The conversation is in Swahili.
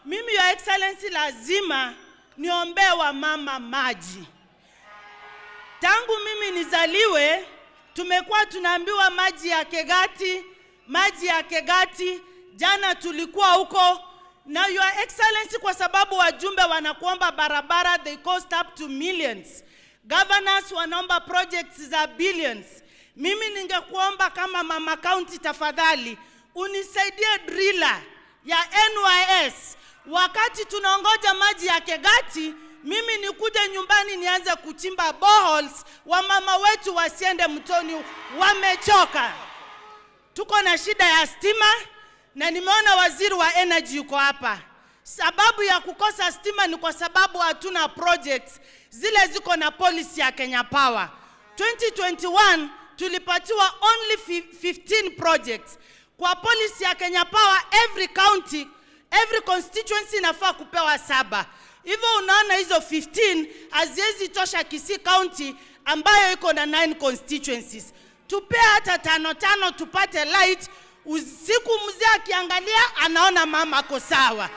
mimi Your Excellency lazima niombe wa mama maji. Tangu mimi nizaliwe, tumekuwa tunaambiwa maji ya Kegati, maji ya Kegati. Jana tulikuwa huko. Na Your Excellency, kwa sababu wajumbe wanakuomba barabara, they cost up to millions. Governors wanaomba projects za billions. Mimi ningekuomba kama mama county, tafadhali unisaidie driller ya NYS. Wakati tunaongoja maji ya Kegati, mimi nikuje nyumbani nianze kuchimba boreholes, wa mama wetu wasiende mtoni, wamechoka. Tuko na shida ya stima, na nimeona waziri wa energy yuko hapa. Sababu ya kukosa stima ni kwa sababu hatuna projects zile ziko na policy ya Kenya Power. 2021 tulipatiwa only 15 projects. Kwa policy ya Kenya Power, every county, every constituency inafaa kupewa 7. Hivyo unaona hizo 15 haziwezi tosha Kisii County ambayo iko na 9 constituencies. Tupea hata 5 tupate light. Usiku mzee akiangalia anaona mama ako sawa.